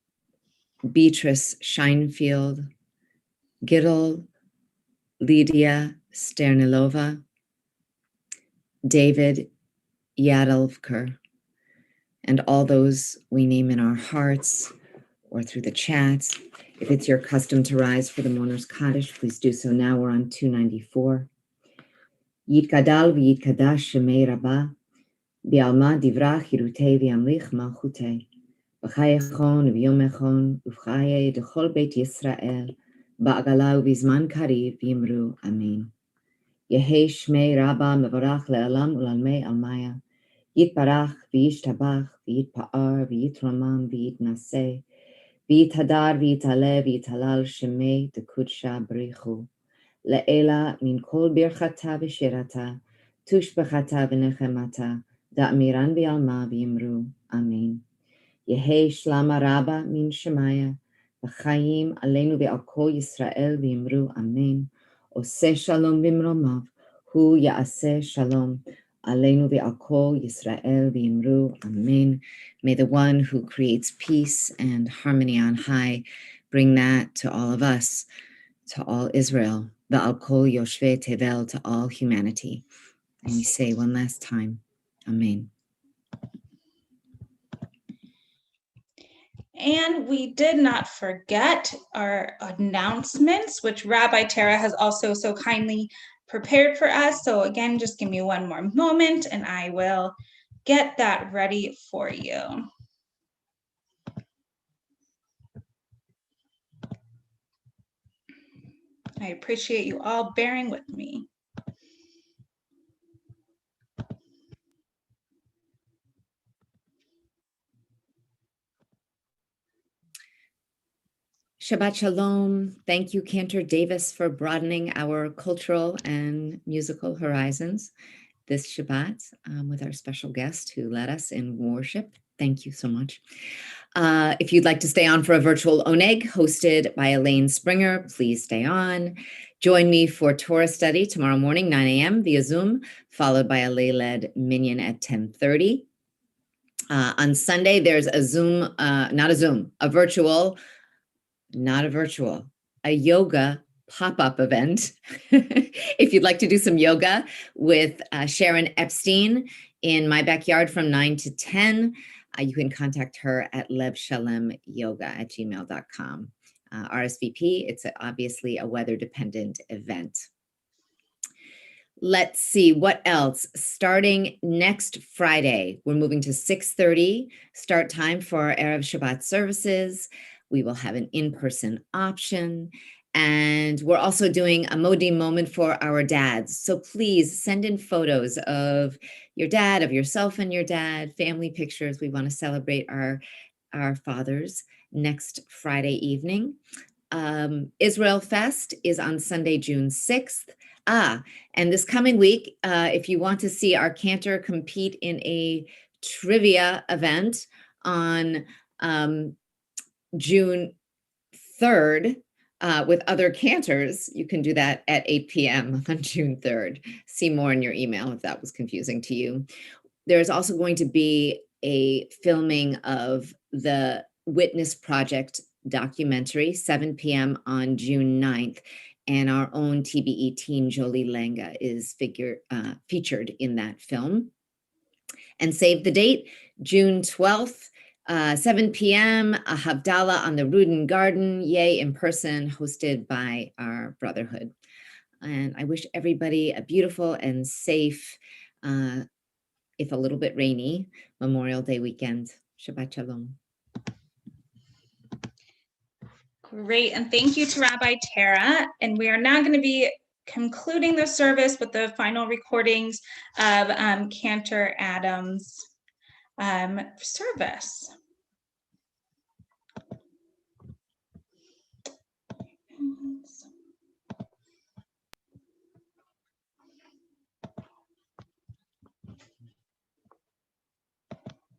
Beatrice Scheinfield, Gittel Lydia Sternilova, David Yadovker, and all those we name in our hearts or through the chats. If it's your custom to rise for the Mourner's Kaddish, please do so now. We're on 294. Yitkadal v'yitkadash shemei rabba, bi'alma divrach hirutei v'yamlich malchutei, v'chai echon v'yom echon, uv'chaye d'chol beit Yisrael, ba'agala u'bizman kariv v'yimru amen. Yehei shmei rabba mevorach le'alam u'lalmei almaya, yitbarach v'yishtabach v'yitpa'ar v'yitramam v'yitnaseh, v'yithadar v'yitale v'yitalal shemei d'kudsha b'richu. Le'ela min kol birchata v'shirata, tushbechata v'nechemata, da'amiran v'yalma v'yimru, amen. Yehei shlama rabba min shemaya, v'chayim aleinu v'al kol Yisrael v'yimru, amen. Oseh shalom v'imromav, hu ya'aseh shalom, aleinu v'al kol Yisrael v'yimru, amen. May the one who creates peace and harmony on high bring that to all of us, to all Israel, v'al kol yoshvei tevel, to all humanity. And we say one last time, amen. And we did not forget our announcements, which Rabbi Tara has also so kindly prepared for us. So again, just give me one more moment and I will get that ready for you. I appreciate you all bearing with me. Shabbat Shalom. Thank you, Cantor Davis, for broadening our cultural and musical horizons this Shabbat with our special guest who led us in worship. Thank you so much. If you'd like to stay on for a virtual Oneg hosted by Elaine Springer, please stay on. Join me for Torah study tomorrow morning, 9 a.m. via Zoom, followed by a lay-led minyan at 10:30. On Sunday, there's a Zoom, a virtual, a yoga pop-up event. If you'd like to do some yoga with Sharon Epstein in my backyard from 9 to 10, you can contact her at levshalemyoga@gmail.com. RSVP, it's obviously a weather-dependent event. Let's see, what else? Starting next Friday, we're moving to 6:30 start time for our Erev Shabbat services. We will have an in-person option. And we're also doing a Modim moment for our dads. So please send in photos of your dad, of yourself and your dad, family pictures. We want to celebrate our fathers next Friday evening. Israel Fest is on Sunday, June 6th. And this coming week, if you want to see our cantor compete in a trivia event on June 3rd, with other cantors, you can do that at 8 p.m. on June 3rd. See more in your email if that was confusing to you. There's also going to be a filming of the Witness Project documentary, 7 p.m. on June 9th. And our own TBE teen, Jolie Langa, is featured in that film. And save the date, June 12th. 7 p.m., a Havdalah on the Rudin Garden, yay, in person, hosted by our Brotherhood. And I wish everybody a beautiful and safe, if a little bit rainy, Memorial Day weekend. Shabbat Shalom. Great, and thank you to Rabbi Tara. And we are now going to be concluding the service with the final recordings of Cantor Adams' service.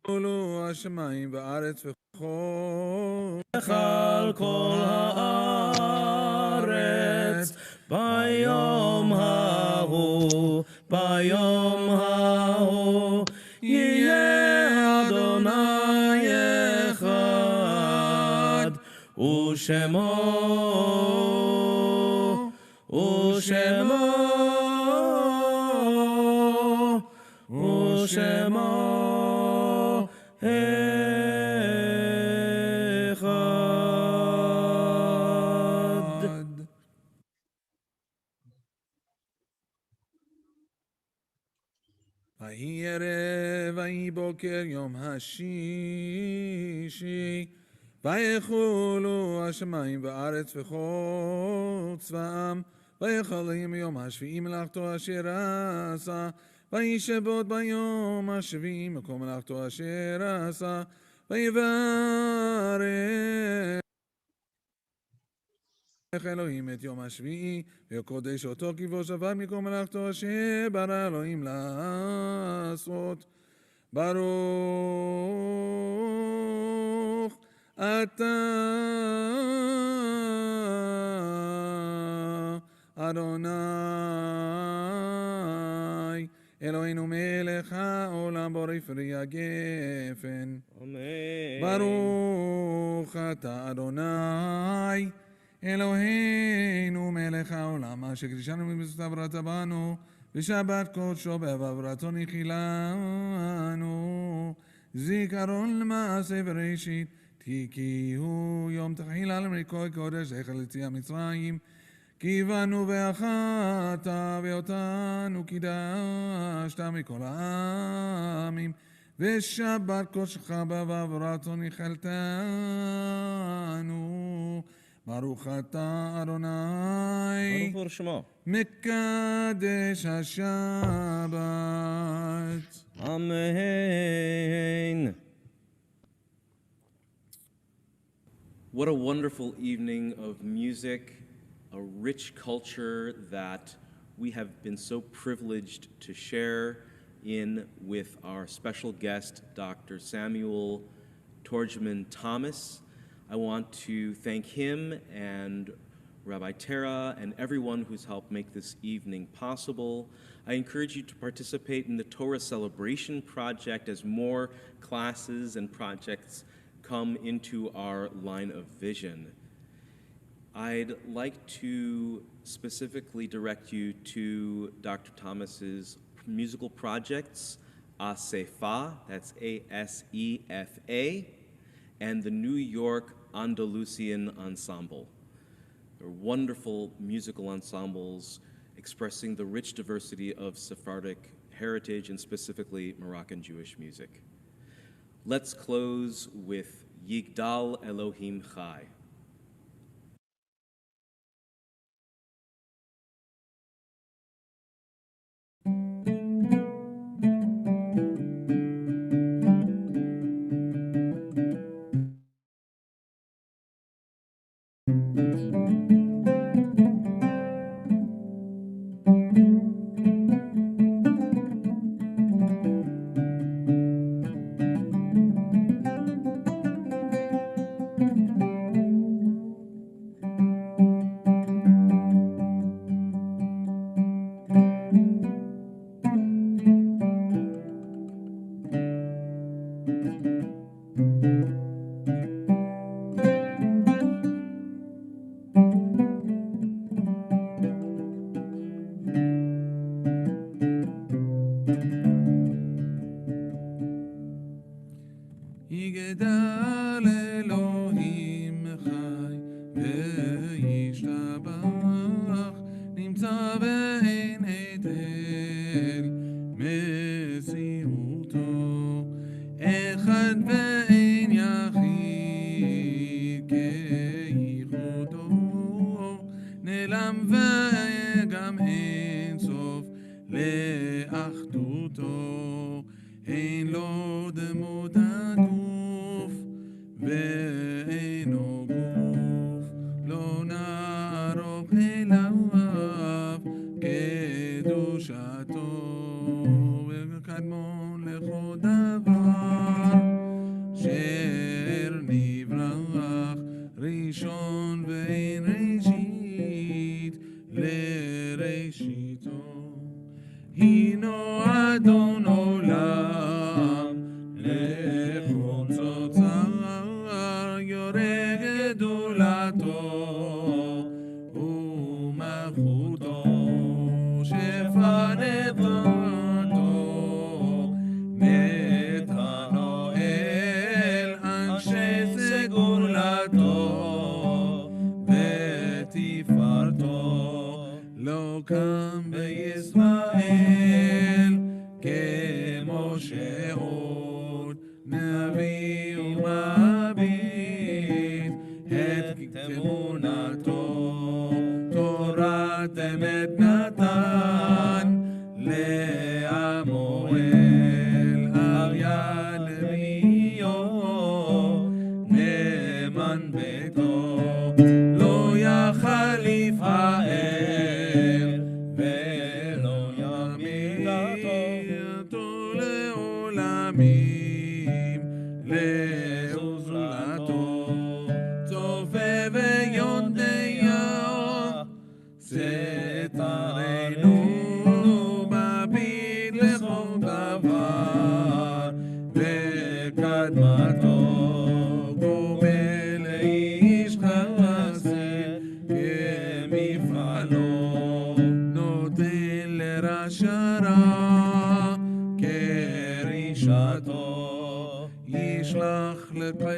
עולו השמיים וארץ וכל על כל הארץ ביום ההוא, ביום ההוא יהיה אדוני אחד ושמו אחד. ויהי ערב ויהי בוקר יום השישי ויחולו השמיים וארץ וכל צבאם ויחלים יום השביעי מלאכתו אשר עשה וישבות ביום השביעי מקום מלאכתו אשר עשה ויברך אלוהים את יום השביעי ויקודש אותו כי בו שבת מקום מלאכתו אשר ברא אלוהים לעשות. ברוך אתה אדוני אלוהינו מלך העולם בורא פרי הגפן. אמן. ברוך אתה אדוני אלוהינו מלך העולם אשר קדישנו במצוותיו בראת בנו בשבת קודשו בעברתו נחילנו זיכרון למעשה בראשית כי הוא יום תחילה למריקוי קודש זכר ליציאת מצרים כי באנו ואכלת ואותנו קידשת מכל העמים ושבת קודשך בעברתו נחלתנו. ברוך אתה אדוני ברוך הוא שמו. מקדש השבת. Amen. What a wonderful evening of music, a rich culture that we have been so privileged to share in with our special guest, Dr. Samuel Torgman Thomas. I want to thank him and Rabbi Tara and everyone who's helped make this evening possible. I encourage you to participate in the Torah Celebration Project as more classes and projects come into our line of vision. I'd like to specifically direct you to Dr. Thomas's musical projects, Asefa, that's A-S-E-F-A, and the New York Andalusian Ensemble. They're wonderful musical ensembles expressing the rich diversity of Sephardic heritage and specifically Moroccan Jewish music. Let's close with Yigdal Elohim Chai. יגדל אלוהים חי וישתבח נמצא ואין היטל מסירותו אחד ואין יחיד כייחודו נעלם וגם אין סוף לאחדותו אין לו דמות הגוף ואינו גוף לא נערוך אליו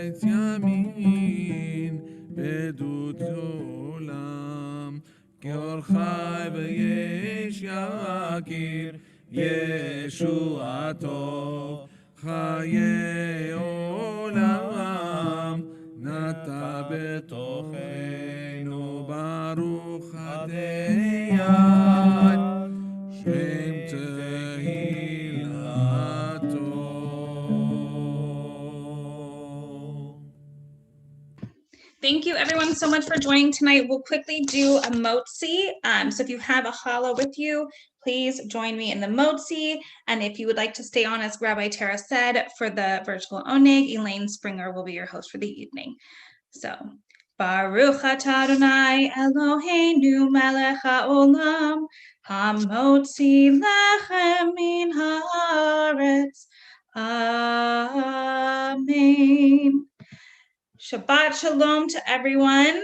עץ ימין בעדות לעולם, כאור חי ויש יכיר ישועתו, חיי עולם נטע בתוכנו, ברוך הדיין שם תהילתו. Thank you everyone so much for joining tonight. We'll quickly do a motzi. So if you have a challah with you, please join me in the motzi. And if you would like to stay on, as Rabbi Tara said, for the virtual oneg, Elaine Springer will be your host for the evening. So, Baruch atah Adonai Eloheinu melech haolam, hamotzi lechem min haaretz. Amen. Shabbat shalom to everyone.